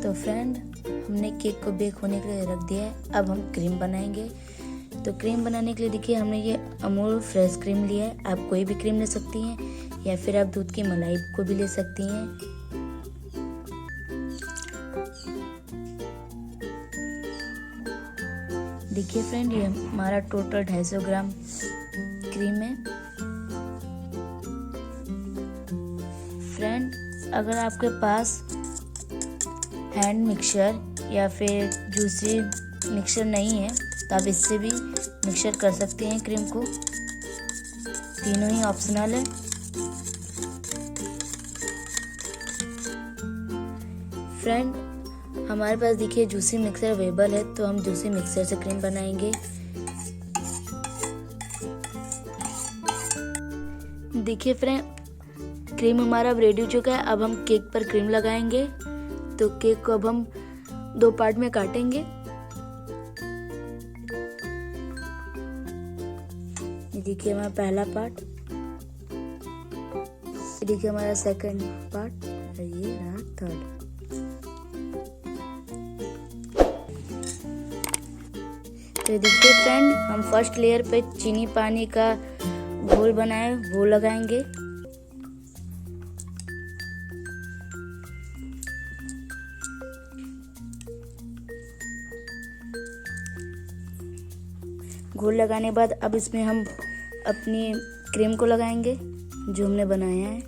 तो फ्रेंड, हमने केक को बेक होने के लिए रख दिया है। अब हम क्रीम बनाएंगे। तो क्रीम बनाने के लिए देखिए हमने ये अमूल फ्रेश क्रीम लिया है। आप कोई भी क्रीम ले सकती हैं या फिर आप दूध की मलाई को भी ले सकती हैं। देखिए फ्रेंड, ये हमारा टोटल 250 ग्राम क्रीम है। फ्रेंड, अगर आपके पास हैंड मिक्सर या फिर जूसी मिक्सर नहीं है तो आप इससे भी मिक्सर कर सकते हैं क्रीम को। तीनों ही ऑप्शनल है। फ्रेंड, हमारे पास देखिए जूसी मिक्सर अवेलेबल है, तो हम जूसी मिक्सर से क्रीम बनाएंगे। देखिए फ्रेंड, क्रीम हमारा अब रेडी हो चुका है। अब हम केक पर क्रीम लगाएंगे। तो केक को अब हम 2 पार्ट में काटेंगे। ये देखिए हमारा पहला पार्ट, ये देखिए हमारा सेकंड पार्ट, ये रहा थर्ड। तो देखिए फ्रेंड, हम फर्स्ट लेयर पे चीनी पानी का घोल बनाए वो लगाएंगे। घोल लगाने के बाद अब इसमें हम अपनी क्रीम को लगाएंगे जो हमने बनाया है।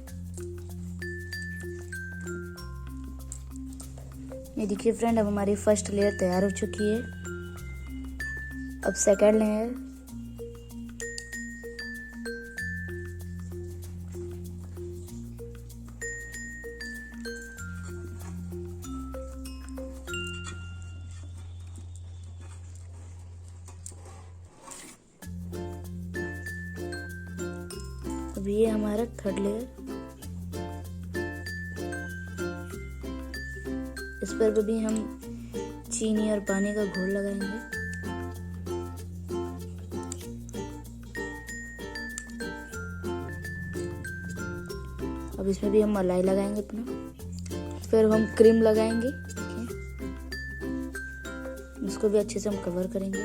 ये देखिए फ्रेंड, अब हमारी फर्स्ट लेयर तैयार हो चुकी है। अब सेकंड लेयर, अब ये हमारा थर्ड लेयर। इस पर भी हम चीनी और पानी का घोल लगाएंगे। अब इसमें भी हम मलाई लगाएंगे अपना। फिर हम क्रीम लगाएंगे। इसको भी अच्छे से हम कवर करेंगे।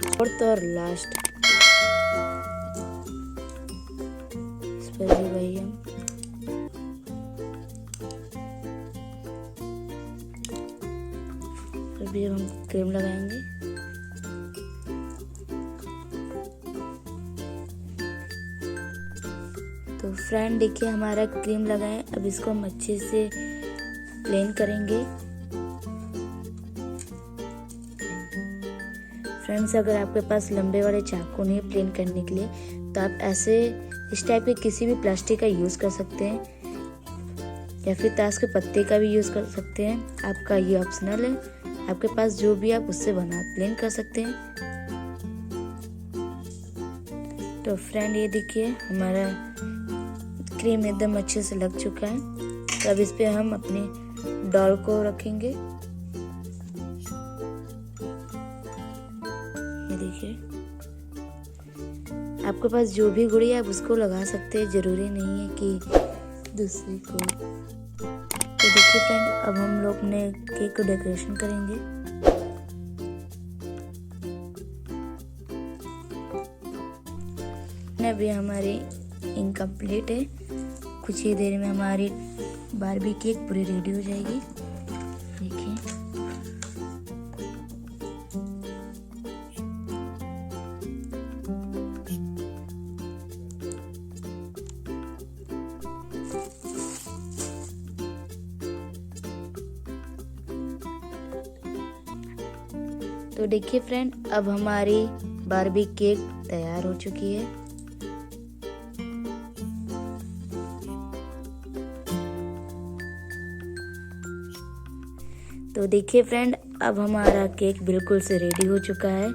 फोर्थ और लास्ट, इस पर भी वही हम भी हम क्रीम लगाएंगे। तो फ्रेंड देखिए हमारा क्रीम लगाए। अब इसको हम अच्छे से प्लेन करेंगे। फ्रेंड्स, अगर आपके पास लंबे वाले चाकू नहीं प्लेन करने के लिए तो आप ऐसे इस टाइप के किसी भी प्लास्टिक का यूज कर सकते हैं या फिर ताश के पत्ते का भी यूज कर सकते हैं। आपका ये ऑप्शनल है। आपके पास जो भी आप उससे बना प्लेन कर सकते हैं। तो फ्रेंड, ये देखिए हमारा क्रीम एकदम अच्छे से लग चुका है। तो अब इस पे हम अपनी डॉल को रखेंगे। ये देखिए, आपके पास जो भी गुड़ी है आप उसको लगा सकते हैं, जरूरी नहीं है कि दूसरी को। तो देखिए फ्रेंड, अब हम लोग अपने केक को डेकोरेशन करेंगे। अभी हमारी इनकम्प्लीट है। कुछ ही देर में हमारी बारबी केक पूरी रेडी हो जाएगी। देखिए, तो देखिए फ्रेंड, अब हमारी बारबी केक तैयार हो चुकी है। तो देखिए फ्रेंड, अब हमारा केक बिल्कुल से रेडी हो चुका है।